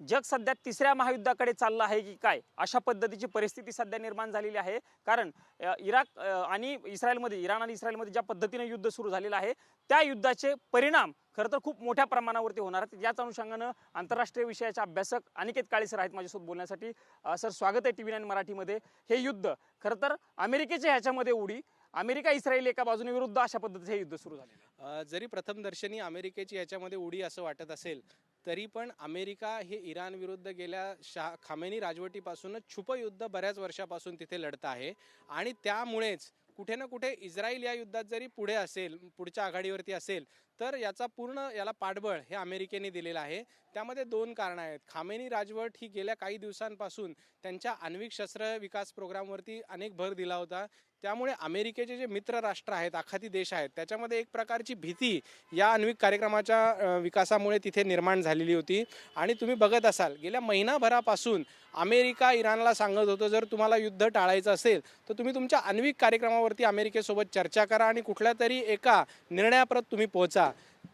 जग सध्या तिसऱ्या महायुद्धाकडे चाललं आहे की काय अशा पद्धतीची परिस्थिती सध्या निर्माण झालेली आहे। कारण इराण आणि इस्रायलमध्ये ज्या पद्धतीने युद्ध सुरू झालेलं आहे त्या युद्धाचे परिणाम खरं तर खूप मोठ्या प्रमाणावरती होणार आहेत। याच अनुषंगानं आंतरराष्ट्रीय विषयाचे अभ्यासक अनिकेत काळे सर आहेत माझ्यासोबत बोलण्यासाठी। सर स्वागत आहे TV9 मराठीमध्ये। हे युद्ध खरं तर अमेरिकेच्या ह्याच्यामध्ये उडी अमेरिका इस्रायल एका बाजूने विरुद्ध अशा पद्धतीचे युद्ध सुरू झालेलं आहे। जरी प्रथमदर्शनी अमेरिकेची याच्यामध्ये उडी असं वाटत असेल तरी पण अमेरिका हे इराण विरुद्ध गेल्या खामेनी राजवटीपासूनच छुप युद्ध बऱ्याच वर्षापासून तिथे लढत आहे आणि त्यामुळेच कुठे ना कुठे इस्रायल या युद्धात जरी पुढे असेल, पुढच्या आघाडीवरती असेल तर याला पाठबळ हे अमेरिकेने दिलेलं आहे। त्यामध्ये दोन कारणं आहेत। खामेनी राजवट ही गेल्या काही दिवसांपासून त्यांच्या आण्विक शस्त्र विकास प्रोग्रामवरती अनेक भर दिला होता। त्यामुळे अमेरिकेचे जे मित्र राष्ट्र आहेत, आखाती देश आहेत, त्याच्यामध्ये एक प्रकारची भीती या आण्विक कार्यक्रमाच्या विकासामुळे तिथे निर्माण झालेली होती। आणि तुम्ही बघत असाल गेल्या महिनाभरापासून अमेरिका इराणला सांगत होतं जर तुम्हाला युद्ध टाळायचं असेल तर तुम्ही तुमच्या आण्विक कार्यक्रमावरती अमेरिकेसोबत चर्चा करा आणि कुठल्या तरी एका निर्णयाप्रत तुम्ही पोहोचा।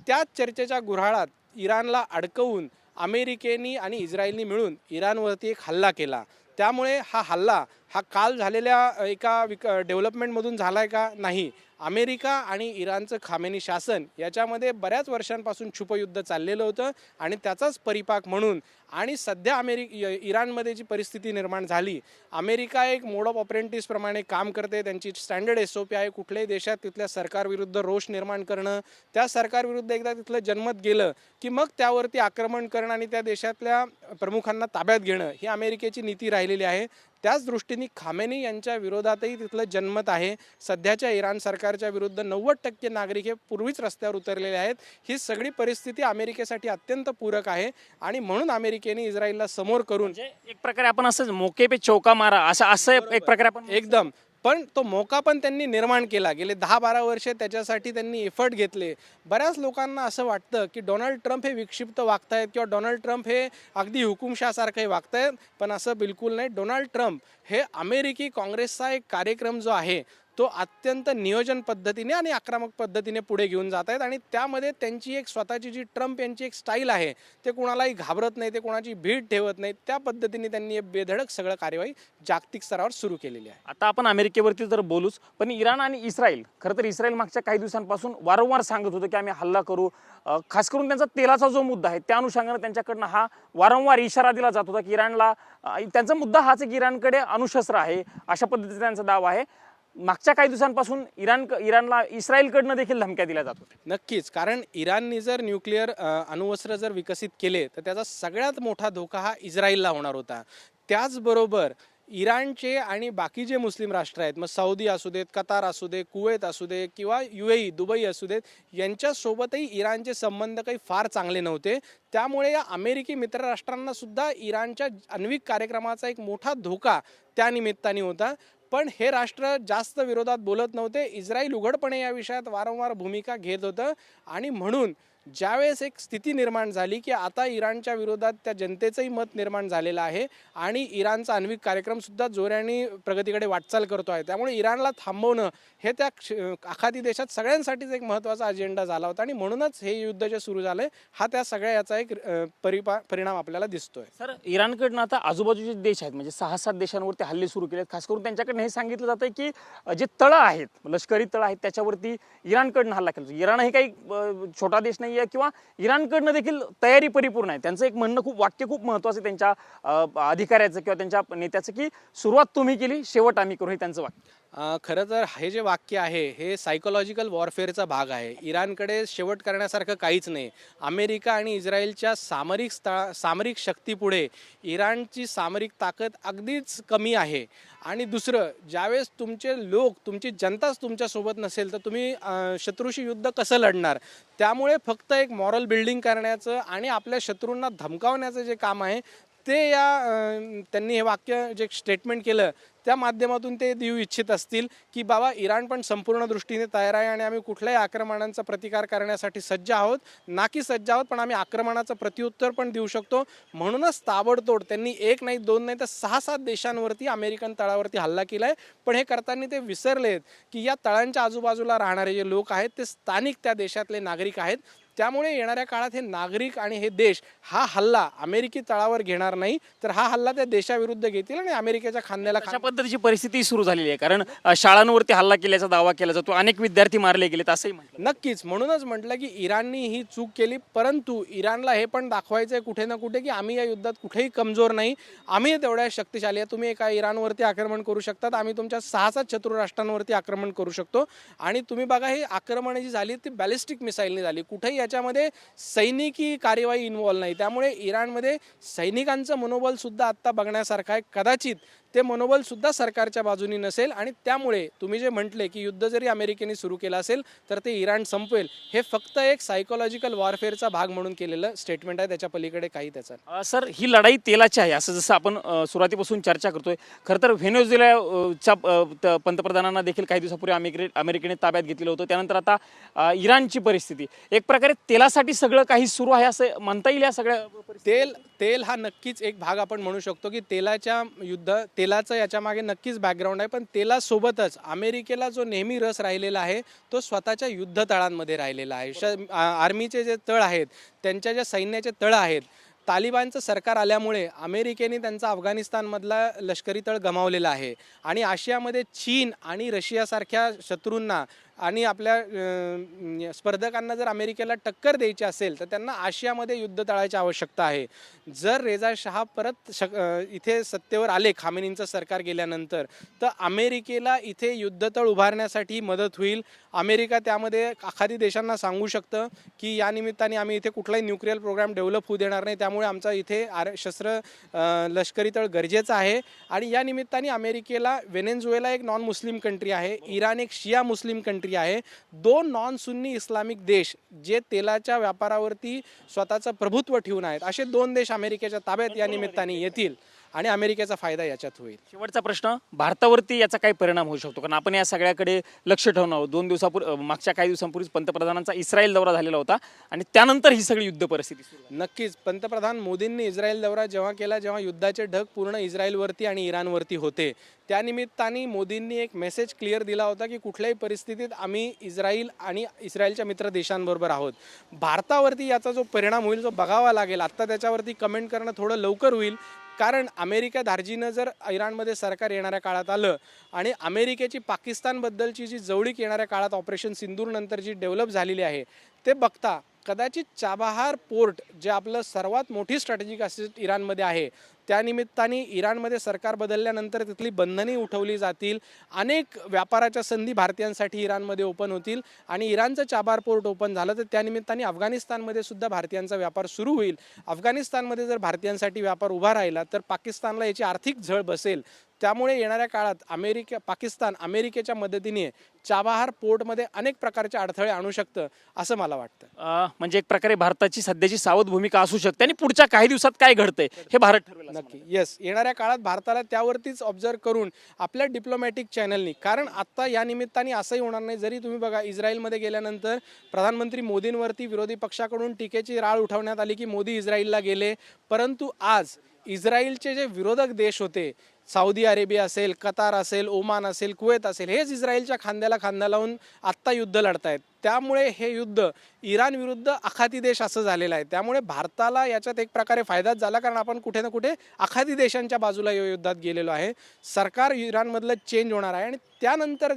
त्याच चर्चेच्या गुऱ्हाळात इराणला अडकवून अमेरिकेने आणि इस्रायलने मिळून इराणवरती एक हल्ला केला। त्यामुळे हा हल्ला काल झालेल्या एका डेव्हलपमेंटमधून झालाय का? नाही। अमेरिका आणि इराणचं खामेनी शासन याच्यामध्ये बऱ्याच वर्षांपासून छुपयुद्ध चाललेलं होतं आणि त्याचाच परिपाक म्हणून आणि सध्या इराणमध्ये जी परिस्थिती निर्माण झाली, अमेरिका एक मोड ऑफ ऑपरेंटिस प्रमाणे काम करते। त्यांची स्टँडर्ड SOP आहे कुठल्याही देशात तिथल्या सरकारविरुद्ध रोष निर्माण करणं, त्या सरकारविरुद्ध एकदा तिथलं जनमत गेलं की मग त्यावरती आक्रमण करणं आणि त्या देशातल्या प्रमुखांना ताब्यात घेणं ही अमेरिकेची नीती राहिलेली आहे। त्याच दृष्टीने खामेनी यांच्या विरोधातही तिथलं जनमत आहे। सध्याच्या इराण सरकारच्या विरुद्ध 90% नागरिक हे पूर्वीच रस्त्यावर उतरलेले आहेत। ही सगळी परिस्थिती अमेरिकेसाठी अत्यंत पूरक आहे आणि म्हणून अमेरिकेने इस्रायलला समोर करून एक प्रकारे आपण असं मोके पे चौका मारा असं एक प्रकारे आपण एकदम पण तो मोका पण त्यांनी निर्माण केला। गेले 10-12 वर्षे त्याच्यासाठी त्यांनी एफर्ट घेतले। बऱ्याच लोकांना असं वाटतं की डोनाल्ड ट्रम्प हे विक्षिप्त वागतायत किंवा डोनाल्ड ट्रम्प हे अगदी हुकुमशाहसारखे वागतायत, पण असं बिलकुल नाही। डोनाल्ड ट्रम्प हे अमेरिकी काँग्रेसचा एक कार्यक्रम जो आहे तो अत्यंत नियोजन पद्धतीने आणि आक्रमक पद्धतीने पुढे घेऊन जात आहेत आणि त्यामध्ये त्यांची एक स्वतःची जी ट्रम्प यांची एक स्टाईल आहे, ते कुणालाही घाबरत नाही, ते कोणाची भीड ठेवत नाही। त्या पद्धतीने त्यांनी बेधडक सगळं कार्यवाही जागतिक स्तरावर सुरू केलेली आहे। आता आपण अमेरिकेवरती तर बोलूच, पण इराण आणि इस्रायल खरं तर इस्रायल मागच्या काही दिवसांपासून वारंवार सांगत होतं की आम्ही हल्ला करू। खास करून त्यांचा तेलाचा जो मुद्दा आहे त्या अनुषंगाने त्यांच्याकडनं हा वारंवार इशारा दिला जात होता की इराणला त्यांचा मुद्दा हाच आहे की इराणकडे अणुशस्त्र आहे अशा पद्धतीचा त्यांचा दावा आहे। मागच्या काही दिवसांपासून इराणला इस्रायलकडनं देखील धमक्या दिल्या जात होत्या। नक्कीच, कारण इराणने जर न्यूक्लिअर अणुअस्त्र जर विकसित केले तर त्याचा सगळ्यात मोठा धोका हा इस्रायलला होणार होता। त्याचबरोबर इराणचे आणि बाकी जे मुस्लिम राष्ट्र आहेत, मग सौदी असू देत, कतार असू दे, कुवेत असू दे किंवा UAE दुबई असू देत, यांच्यासोबतही इराणचे संबंध काही फार चांगले नव्हते। त्यामुळे या अमेरिकी मित्रराष्ट्रांना सुद्धा इराणच्या आण्विक कार्यक्रमाचा एक मोठा धोका त्या निमित्ताने होता। पण हे राष्ट्र जास्त विरोधात बोलत नव्हते। इस्रायल उघडपणे या विषयात वारंवार भूमिका घेत होतं आणि म्हणून ज्यावेळेस एक स्थिती निर्माण झाली की आता इराणच्या विरोधात त्या जनतेचंही मत निर्माण झालेलं आहे आणि इराणचा आण्विक कार्यक्रम सुद्धा जोराने प्रगतीकडे वाटचाल करतो आहे, त्यामुळे इराणला थांबवणं हे त्या आखाती देशात सगळ्यांसाठीच एक महत्त्वाचा अजेंडा झाला होता आणि म्हणूनच हे युद्ध जे सुरू झालंय हा त्या सगळ्या याचा एक परिणाम आपल्याला दिसतोय। सर, इराणकडनं आता आजूबाजूचे देश आहेत म्हणजे 6-7 देशांवरती हल्ले सुरू केलेत। खास करून त्यांच्याकडनं हे सांगितलं जातंय की जे तळं आहेत, लष्करी तळं आहेत, त्याच्यावरती इराणकडनं हल्ला केला। इराण हे काही छोटा देश नाही किंवा इराणकडनं देखील तयारी परिपूर्ण आहे। त्यांचं एक म्हणणं वाक्य खूप महत्त्वाचं त्यांच्या अधिकाऱ्याचं किंवा त्यांच्या नेत्याचं की सुरुवात तुम्ही केली, शेवट आम्ही करू, हे त्यांचं वाक्य। खरं तर हे जे वाक्य आहे हे सायकोलॉजिकल वॉरफेअरचा भाग आहे। इराणकडे शेवट करण्यासारखं काहीच नाही। अमेरिका आणि इस्रायलच्या सामरिक शक्तीपुढे इराणची सामरिक ताकद अगदीच कमी आहे। आणि दुसरं, ज्यावेळेस तुमची जनताच तुमच्यासोबत नसेल तर तुम्ही शत्रूशी युद्ध कसं लढणार? त्यामुळे फक्त एक मॉरल बिल्डिंग करण्याचं आणि आपल्या शत्रूंना धमकावण्याचं जे काम आहे ते त्यांनी हे वाक्य जे स्टेटमेंट केलं त्या माध्यमातून ते देऊ इच्छित असतील की बाबा इराण पण संपूर्ण दृष्टीने तयार आहे आणि आम्ही कुठल्याही आक्रमणांचा प्रतिकार करण्यासाठी सज्ज आहोत, ना की सज्ज आहोत पण आम्ही आक्रमणाचं प्रत्युत्तर पण देऊ शकतो। म्हणूनच ताबडतोड त्यांनी 1 नाही 2 नाही तर 6-7 देशांवरती अमेरिकन तळावरती हल्ला केलाय। पण हे करताना ते विसरलेत की या तळांच्या आजूबाजूला राहणारे जे लोक आहेत ते स्थानिक त्या देशातले नागरिक आहेत। त्यामुळे येणाऱ्या काळात हे नागरिक आणि हे देश हा हल्ला अमेरिकी तळावर घेणार नाही, तर हा हल्ला त्या देशाविरुद्ध घेतील आणि अमेरिकेच्या खांद्याला अशा पद्धतीची परिस्थिती सुरू झालेली आहे, कारण शाळांवरती हल्ला केल्याचा दावा केला जातो, अनेक विद्यार्थी मारले गेलेत असंही म्हटलं. नक्कीच, म्हणूनच म्हटलं की इराणनी ही चूक केली, परंतु इराणला हे पण दाखवायचं आहे कुठे ना कुठे की आम्ही या युद्धात कुठेही कमजोर नाही, आम्ही तेवढ्या शक्तिशाली आहे. तुम्ही एका इराणवरती आक्रमण करू शकतात, आम्ही तुमच्या 6-7 शत्रू राष्ट्रांवरती आक्रमण करू शकतो. आणि तुम्ही बघा, ही आक्रमणे जी झाली ती बॅलिस्टिक मिसाईलने झाली, कुठेही याच्यामध्ये सैनिकी कार्यवाही इन्व्हॉल्व नाही. त्यामुळे इराणमध्ये सैनिकांचं मनोबल सुद्धा आत्ता बघण्यासारखं आहे. कदाचित ते मनोबल सुद्धा सरकारच्या बाजूनी नसेल आणि त्यामुळे तुम्ही जे म्हटले की युद्ध जरी अमेरिकेने सुरू केलं असेल तर ते इराण संपवेल, हे फक्त एक सायकोलॉजिकल वॉरफेअरचा भाग म्हणून केलेलं स्टेटमेंट आहे, त्याच्या पलीकडे काही त्याचं. सर, ही लढाई तेलाची आहे असं जसं आपण सुरुवातीपासून चर्चा करतोय. खरं तर व्हेनेझुएलाच्या पंतप्रधानांना देखील काही दिवसापूर्वी अमेरिकेने ताब्यात घेतलेलं होतं. त्यानंतर आता इराणची परिस्थिती, एक प्रकारे तेलासाठी सगळं काही सुरू आहे असं म्हणता येईल. या सगळ्या तेल हा नक्कीच एक भाग आपण म्हणू शकतो की तेलाचं याच्या मागे नक्कीच बॅकग्राऊंड आहे. पण तेलासोबतच अमेरिकेला जो नेहमी रस राहिलेला आहे तो स्वतःच्या युद्ध तळांमध्ये राहिलेला आहे. आर्मीचे जे तळ आहेत, त्यांच्या ज्या सैन्याचे तळ आहेत, तालिबानचं सरकार आल्यामुळे अमेरिकेने त्यांचा अफगाणिस्तानमधला लष्करी तळ गमावलेला आहे. आणि आशियामध्ये चीन आणि रशियासारख्या शत्रूंना आणि आपल्या स्पर्धकांना जर अमेरिकेला टक्कर द्यायची असेल तर त्यांना आशियामध्ये युद्ध तळायची आवश्यकता आहे. जर रेजा शहा परत इथे सत्तेवर आले, खामेनींचं सरकार गेल्यानंतर, तर अमेरिकेला इथे युद्धतळ उभारण्यासाठी मदत होईल. अमेरिका त्यामध्ये आखाती देशांना सांगू शकतं की या निमित्ताने आम्ही इथे कुठलाही न्यूक्लिअर प्रोग्राम डेव्हलप होऊ देणार नाही, त्यामुळे आमचा इथे लष्करी तळ गरजेचा आहे. आणि या निमित्ताने अमेरिकेला व्हेनेझुएला एक नॉन मुस्लिम कंट्री आहे, इराण एक शिया मुस्लिम कंट्री आहे, 2 नॉन सुन्नी इस्लामिक देश जे तेलाच्या व्यापारावरती स्वतःचं प्रभुत्व ठेवून आहेत, असे 2 देश अमेरिकेच्या ताब्यात या निमित्ताने येतील आणि अमेरिकेचा फायदा याच्यात होईल. शेवटचा प्रश्न, भारतावरती याचा काय परिणाम होऊ शकतो? कारण आपण या सगळ्याकडे लक्ष ठेवून आहोत. मागच्या काही दिवसांपूर्वीच पंतप्रधानांचा इस्रायल दौरा झालेला होता आणि त्यानंतर ही सगळी युद्ध परिस्थिती सुरू झाली. नक्कीच, पंतप्रधान मोदींनी इस्रायल दौरा जेव्हा केला, जेव्हा युद्धाचे ढग पूर्ण इस्रायलवरती आणि इराणवरती होते, त्यानिमित्ताने मोदींनी एक मेसेज क्लिअर दिला होता की कुठल्याही परिस्थितीत आम्ही इस्रायल आणि इस्रायलच्या मित्र देशांबरोबर आहोत. भारतावरती याचा जो परिणाम होईल, जो बघावा लागेल. आत्ता त्याच्यावरती कमेंट करणं थोडं लवकर होईल, कारण अमेरिका धार्जीनं जर इराणमध्ये सरकार येणाऱ्या काळात आलं आणि अमेरिकेची पाकिस्तानबद्दलची जी जवळीक येणाऱ्या काळात ऑपरेशन सिंदूर नंतर जी डेव्हलप झालेली आहे, ते बघता कदाचित चाबहार पोर्ट, जे आपलं सर्वात मोठी स्ट्रॅटेजिक असेट इराणमध्ये आहे, त्यानिमित्ताने इराणमध्ये सरकार बदलल्यानंतर तिथली बंधने उठवली जातील, अनेक व्यापाराच्या संधी भारतीयांसाठी इराणमध्ये ओपन होतील आणि इराणचं चाबहार पोर्ट ओपन झालं तर त्यानिमित्ताने अफगाणिस्तानमध्ये सुद्धा भारतीयांचा व्यापार सुरू होईल. अफगाणिस्तानमध्ये जर भारतीयांसाठी व्यापार उभा राहिला तर पाकिस्तानला याची आर्थिक झळ बसेल. त्यामुळे येणाऱ्या काळात पाकिस्तान अमेरिकेच्या मदतीने चाबहार पोर्टमध्ये अनेक प्रकारचे अडथळे आणू शकतं असं मला वाटतं. म्हणजे एक प्रकारे भारताची सध्याची सावध भूमिका असू शकते आणि पुढच्या काही दिवसात काय घडतंय हे भारत ठरवेल. नक्की, येस, येणाऱ्या काळात भारताला त्यावरतीच ऑब्झर्व करून आपल्या डिप्लोमॅटिक चॅनलनी, कारण आता या निमित्ताने असंही होणार नाही, जरी तुम्ही बघा इस्रायलमध्ये गेल्यानंतर प्रधानमंत्री मोदींवरती विरोधी पक्षाकडून टीकेची राळ उठवण्यात आली की मोदी इस्रायलला गेले, परंतु आज इस्रायलचे जे विरोधक देश होते, सौदी अरेबिया असेल, कतार असेल, ओमान असेल, कुवेत असेल, हेच इस्रायलच्या खांद्याला खांदा लावून आत्ता युद्ध लढतायत. त्यामुळे हे युद्ध इराण विरुद्ध आखाती देश असं झालेलं आहे. त्यामुळे भारताला याच्यात एक प्रकारे फायदाच झाला, कारण आपण कुठे ना कुठे आखाती देशांच्या बाजूला या युद्धात गेलेलो आहे. सरकार इराणमधलं चेंज होणार आहे आणि त्यानंतर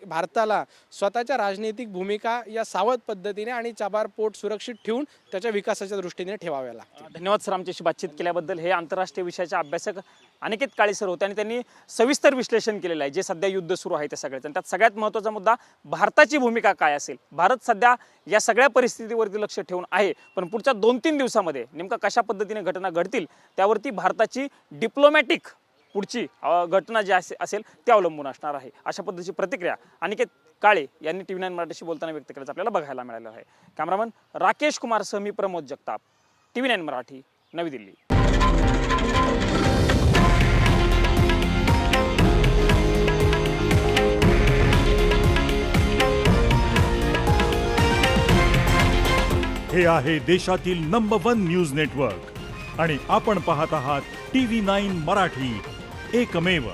भारताला स्वतःच्या राजनैतिक भूमिका या सावध पद्धतीने आणि चाबहार पोर्ट सुरक्षित ठेवून त्याच्या विकासाच्या दृष्टीने ठेवाव्या लागतील. धन्यवाद सर, आमच्याशी बातचीत केल्याबद्दल. हे आंतरराष्ट्रीय विषयाचे अभ्यासक अनिकेत काळे सर होते आणि त्यांनी सविस्तर विश्लेषण केलेलं आहे जे सध्या युद्ध सुरू आहे त्या सगळ्याचं. त्यात सगळ्यात महत्त्वाचा मुद्दा भारताची भूमिका काय असेल. भारत सध्या या सगळ्या परिस्थितीवरती लक्ष ठेवून आहे, पण पुढच्या 2-3 दिवसामध्ये नेमका कशा पद्धतीने घटना घडतील त्यावरती भारताची डिप्लोमॅटिक पुढची घटना जी असेल ते अवलंबून असणार आहे. अशा पद्धतीची प्रतिक्रिया अनिकेत काळे यांनी TV9 मराठीशी बोलताना व्यक्त केल्याचं आपल्याला बघायला मिळालं आहे. कॅमेरामन राकेश कुमार सह मी प्रमोद जगताप, TV9 मराठी, नवी दिल्ली. हे आहे देशातील नंबर 1 न्यूज नेटवर्क आणि आपण पाहत आहात TV9 मराठी, एकमेव.